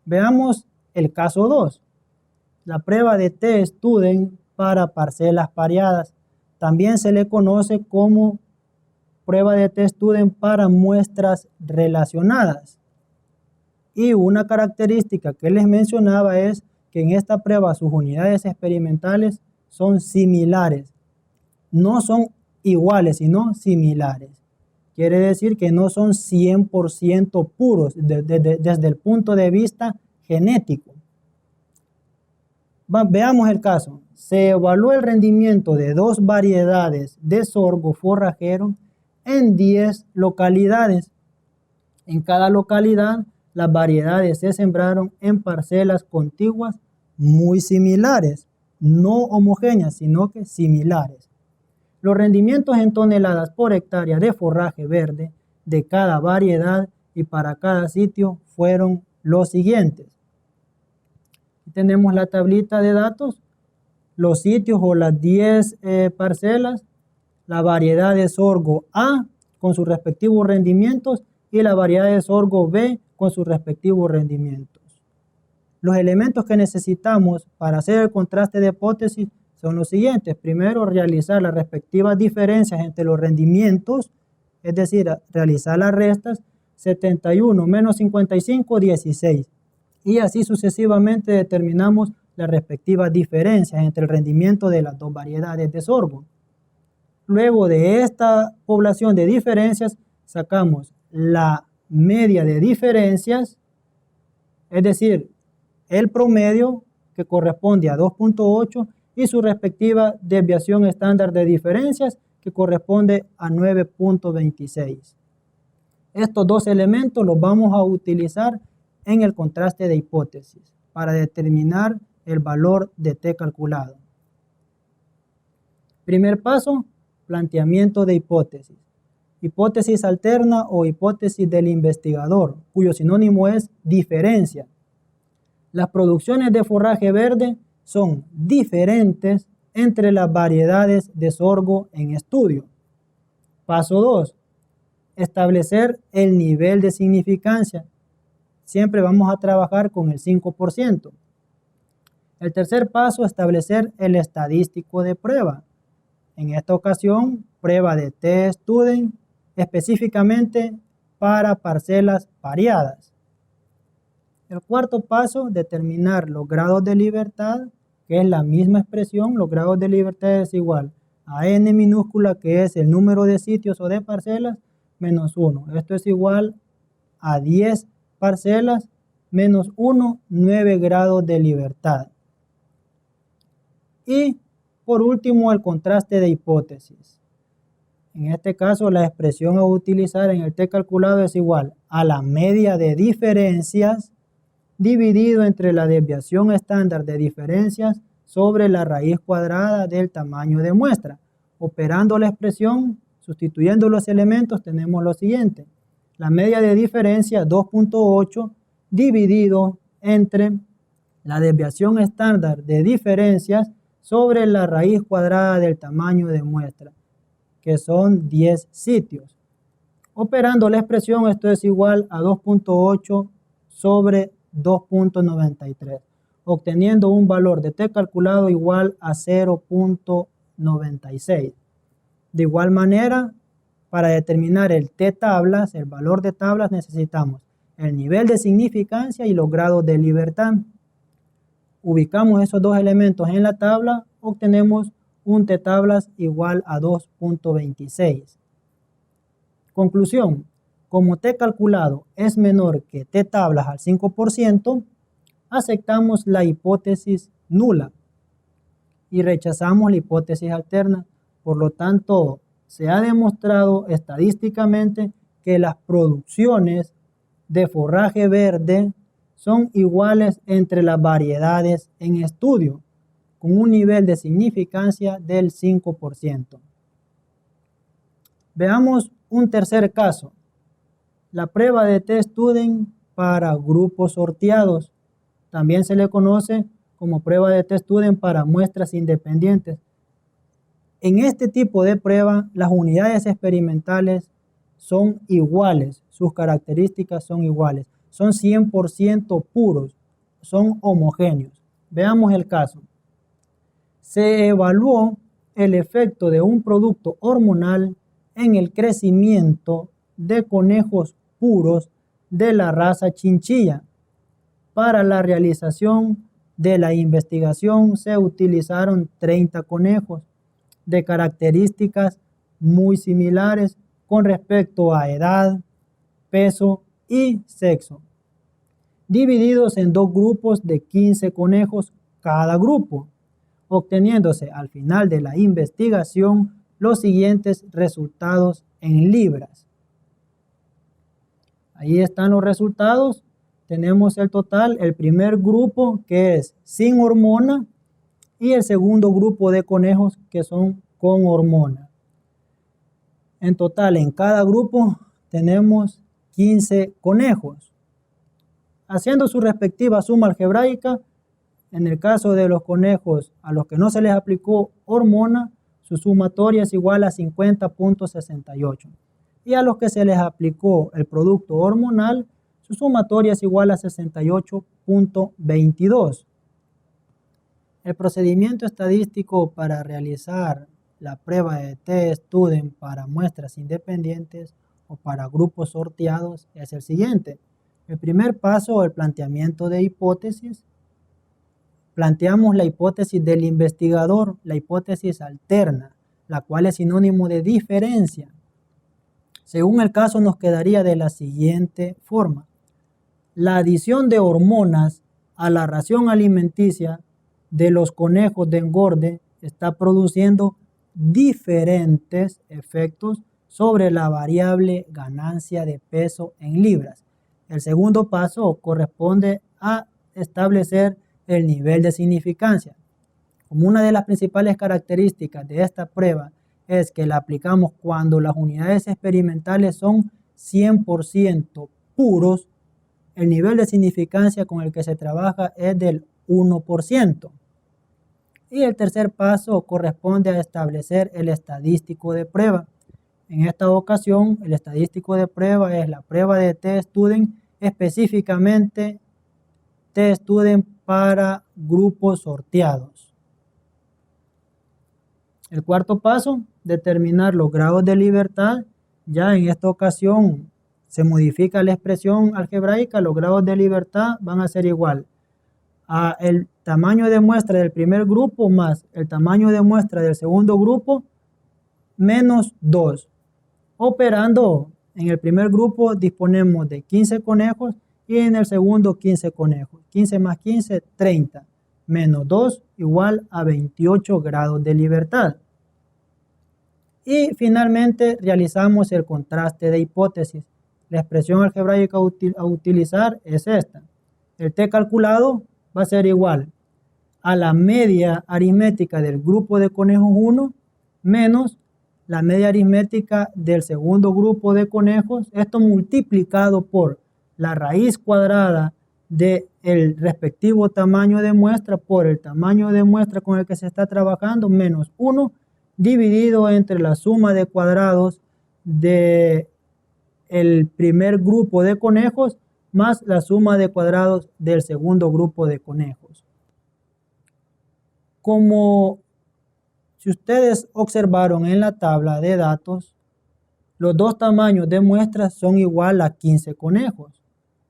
Veamos el caso 2. La prueba de T-Student para parcelas pareadas. También se le conoce como prueba de T-Student para muestras relacionadas. Y una característica que les mencionaba es que en esta prueba sus unidades experimentales son similares. No son iguales, sino similares. Quiere decir que no son 100% puros desde el punto de vista genético. Veamos el caso. Se evaluó el rendimiento de 2 variedades de sorgo forrajero en 10 localidades. En cada localidad, las variedades se sembraron en parcelas contiguas muy similares, no homogéneas, sino que similares. Los rendimientos en toneladas por hectárea de forraje verde de cada variedad y para cada sitio fueron los siguientes. Tenemos la tablita de datos, los sitios o las 10 parcelas, la variedad de sorgo A con sus respectivos rendimientos y la variedad de sorgo B con sus respectivos rendimientos. Los elementos que necesitamos para hacer el contraste de hipótesis son los siguientes. Primero, realizar las respectivas diferencias entre los rendimientos, es decir, realizar las restas, 71 menos 55, 16. Y así sucesivamente determinamos las respectivas diferencias entre el rendimiento de las dos variedades de sorgo. Luego de esta población de diferencias, sacamos la media de diferencias, es decir, el promedio que corresponde a 2.8 y su respectiva desviación estándar de diferencias que corresponde a 9.26. Estos dos elementos los vamos a utilizar en el contraste de hipótesis para determinar el valor de T calculado. Primer paso, planteamiento de hipótesis. Hipótesis alterna o hipótesis del investigador, cuyo sinónimo es diferencia. Las producciones de forraje verde son diferentes entre las variedades de sorgo en estudio. Paso 2. Establecer el nivel de significancia. Siempre vamos a trabajar con el 5%. El tercer paso, establecer el estadístico de prueba. En esta ocasión, prueba de T-Student específicamente para parcelas pareadas. El cuarto paso, determinar los grados de libertad, que es la misma expresión. Los grados de libertad es igual a n minúscula, que es el número de sitios o de parcelas, menos 1. Esto es igual a 10 parcelas menos 1, 9 grados de libertad. Y por último, el contraste de hipótesis. En este caso, la expresión a utilizar en el T calculado es igual a la media de diferencias dividido entre la desviación estándar de diferencias sobre la raíz cuadrada del tamaño de muestra. Operando la expresión, sustituyendo los elementos, tenemos lo siguiente. La media de diferencia 2.8 dividido entre la desviación estándar de diferencias sobre la raíz cuadrada del tamaño de muestra, que son 10 sitios. Operando la expresión, esto es igual a 2.8 sobre 2.93, obteniendo un valor de T calculado igual a 0.96. De igual manera, para determinar el T tablas, el valor de tablas, necesitamos el nivel de significancia y los grados de libertad. Ubicamos esos dos elementos en la tabla, obtenemos un T tablas igual a 2.26. Conclusión, como T calculado es menor que T tablas al 5%, aceptamos la hipótesis nula y rechazamos la hipótesis alterna. Por lo tanto, se ha demostrado estadísticamente que las producciones de forraje verde son iguales entre las variedades en estudio, con un nivel de significancia del 5%. Veamos un tercer caso. La prueba de T-Student para grupos sorteados. También se le conoce como prueba de T-Student para muestras independientes. En este tipo de prueba, las unidades experimentales son iguales, sus características son iguales, son 100% puros, son homogéneos. Veamos el caso. Se evaluó el efecto de un producto hormonal en el crecimiento de conejos puros de la raza chinchilla. Para la realización de la investigación se utilizaron 30 conejos de características muy similares con respecto a edad, peso y sexo, divididos en dos grupos de 15 conejos cada grupo, obteniéndose al final de la investigación los siguientes resultados en libras. Ahí están los resultados. Tenemos el total, el primer grupo que es sin hormona y el segundo grupo de conejos que son con hormona. En total, en cada grupo tenemos 15 conejos. Haciendo su respectiva suma algebraica, en el caso de los conejos a los que no se les aplicó hormona, su sumatoria es igual a 50.68. Y a los que se les aplicó el producto hormonal, su sumatoria es igual a 68.22. El procedimiento estadístico para realizar la prueba de T-Student para muestras independientes o para grupos sorteados es el siguiente. El primer paso, el planteamiento de hipótesis. Planteamos la hipótesis del investigador, la hipótesis alterna, la cual es sinónimo de diferencia. Según el caso nos quedaría de la siguiente forma. La adición de hormonas a la ración alimenticia de los conejos de engorde está produciendo diferentes efectos sobre la variable ganancia de peso en libras. El segundo paso corresponde a establecer el nivel de significancia. Como una de las principales características de esta prueba es que la aplicamos cuando las unidades experimentales son 100% puros, el nivel de significancia con el que se trabaja es del 1%. Y el tercer paso corresponde a establecer el estadístico de prueba. En esta ocasión, el estadístico de prueba es la prueba de T-Student, específicamente T-Student para grupos sorteados. El cuarto paso, determinar los grados de libertad. Ya en esta ocasión se modifica la expresión algebraica, los grados de libertad van a ser igual a el tamaño de muestra del primer grupo más el tamaño de muestra del segundo grupo menos 2. Operando en el primer grupo disponemos de 15 conejos y en el segundo 15 conejos. 15 más 15, 30. Menos 2 igual a 28 grados de libertad. Y finalmente realizamos el contraste de hipótesis. La expresión algebraica a utilizar es esta. El T calculado va a ser igual a la media aritmética del grupo de conejos 1 menos la media aritmética del segundo grupo de conejos, esto multiplicado por la raíz cuadrada del respectivo tamaño de muestra por el tamaño de muestra con el que se está trabajando, menos 1, dividido entre la suma de cuadrados del primer grupo de conejos más la suma de cuadrados del segundo grupo de conejos. Como si ustedes observaron en la tabla de datos, los dos tamaños de muestras son igual a 15 conejos.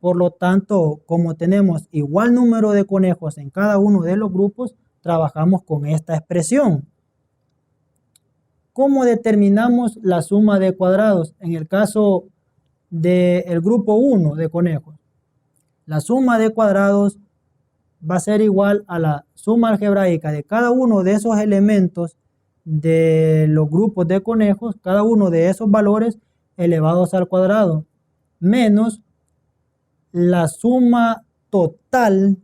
Por lo tanto, como tenemos igual número de conejos en cada uno de los grupos, trabajamos con esta expresión. ¿Cómo determinamos la suma de cuadrados? En el caso del grupo 1 de conejos, la suma de cuadrados va a ser igual a la suma algebraica de cada uno de esos elementos de los grupos de conejos, cada uno de esos valores elevados al cuadrado, menos la suma total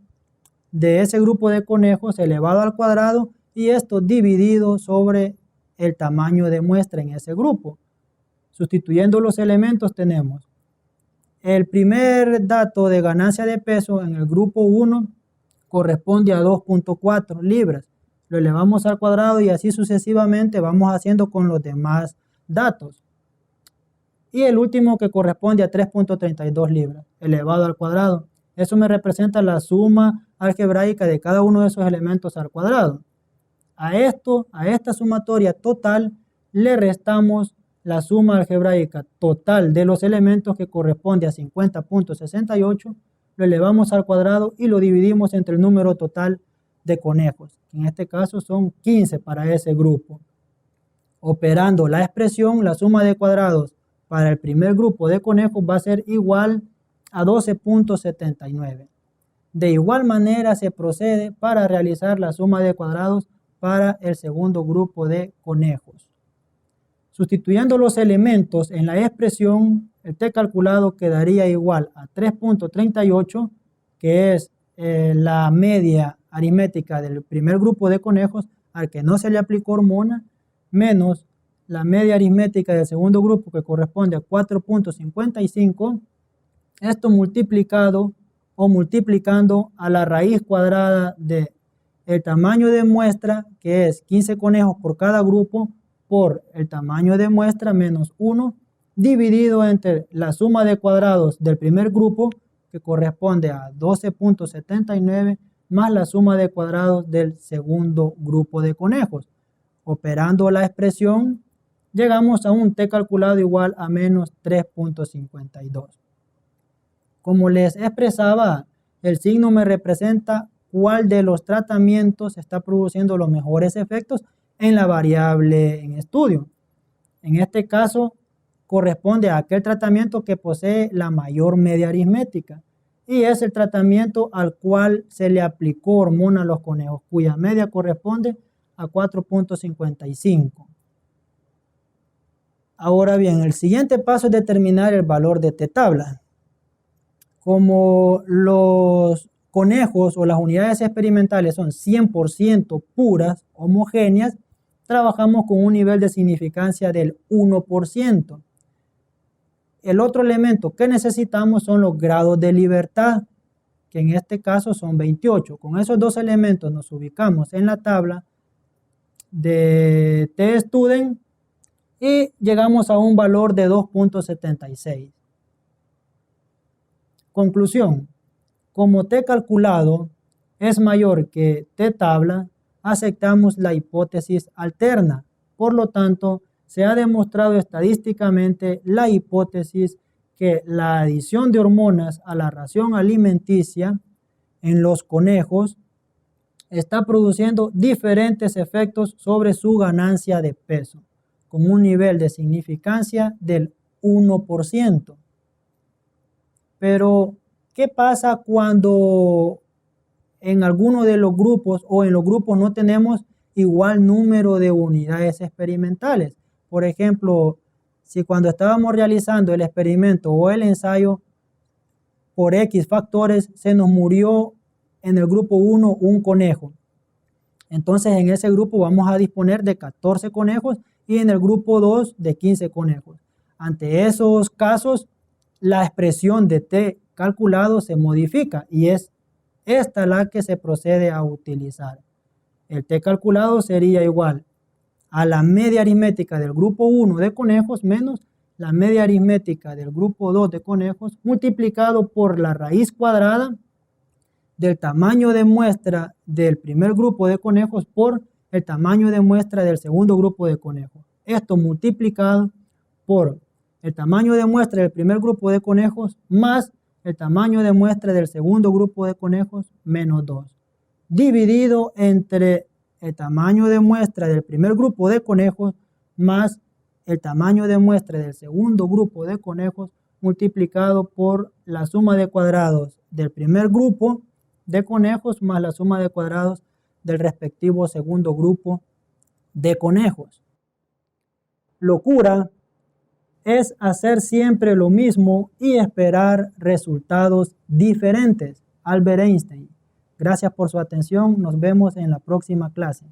de ese grupo de conejos elevado al cuadrado y esto dividido sobre el tamaño de muestra en ese grupo. Sustituyendo los elementos tenemos el primer dato de ganancia de peso en el grupo 1 corresponde a 2.4 libras. Lo elevamos al cuadrado y así sucesivamente vamos haciendo con los demás datos. Y el último que corresponde a 3.32 libras elevado al cuadrado. Eso me representa la suma algebraica de cada uno de esos elementos al cuadrado. A esta sumatoria total, le restamos la suma algebraica total de los elementos, que corresponde a 50.68, lo elevamos al cuadrado y lo dividimos entre el número total de conejos, que en este caso son 15 para ese grupo. Operando la expresión, la suma de cuadrados para el primer grupo de conejos va a ser igual a 12.79. De igual manera se procede para realizar la suma de cuadrados para el segundo grupo de conejos. Sustituyendo los elementos en la expresión, el t calculado quedaría igual a 3.38, que es la media aritmética del primer grupo de conejos al que no se le aplicó hormona, menos la media aritmética del segundo grupo, que corresponde a 4.55, esto multiplicado o multiplicando a la raíz cuadrada de el tamaño de muestra, que es 15 conejos por cada grupo, por el tamaño de muestra menos 1, dividido entre la suma de cuadrados del primer grupo, que corresponde a 12.79, más la suma de cuadrados del segundo grupo de conejos. Operando la expresión, llegamos a un t calculado igual a menos 3.52. Como les expresaba, el signo me representa cuál de los tratamientos está produciendo los mejores efectos en la variable en estudio. En este caso, corresponde a aquel tratamiento que posee la mayor media aritmética, y es el tratamiento al cual se le aplicó hormona a los conejos, cuya media corresponde a 4.55. Ahora bien, el siguiente paso es determinar el valor de t-tabla. Como los conejos o las unidades experimentales son 100% puras, homogéneas, trabajamos con un nivel de significancia del 1%. El otro elemento que necesitamos son los grados de libertad, que en este caso son 28. Con esos dos elementos nos ubicamos en la tabla de t-student y llegamos a un valor de 2.76. Conclusión: como t calculado es mayor que t-tabla, aceptamos la hipótesis alterna. Por lo tanto, se ha demostrado estadísticamente la hipótesis que la adición de hormonas a la ración alimenticia en los conejos está produciendo diferentes efectos sobre su ganancia de peso, con un nivel de significancia del 1%. Pero, ¿qué pasa cuando en alguno de los grupos o en los grupos no tenemos igual número de unidades experimentales? Por ejemplo, si cuando estábamos realizando el experimento o el ensayo, por X factores se nos murió en el grupo 1 un conejo. Entonces en ese grupo vamos a disponer de 14 conejos y en el grupo 2 de 15 conejos. Ante esos casos, la expresión de t calculado se modifica y es esta la que se procede a utilizar. El t calculado sería igual a la media aritmética del grupo 1 de conejos menos la media aritmética del grupo 2 de conejos multiplicado por la raíz cuadrada del tamaño de muestra del primer grupo de conejos por el tamaño de muestra del segundo grupo de conejos. Esto multiplicado por el tamaño de muestra del primer grupo de conejos más el tamaño de muestra del segundo grupo de conejos menos 2, dividido entre el tamaño de muestra del primer grupo de conejos más el tamaño de muestra del segundo grupo de conejos multiplicado por la suma de cuadrados del primer grupo de conejos más la suma de cuadrados del respectivo segundo grupo de conejos. Locura es hacer siempre lo mismo y esperar resultados diferentes. Albert Einstein. Gracias por su atención. Nos vemos en la próxima clase.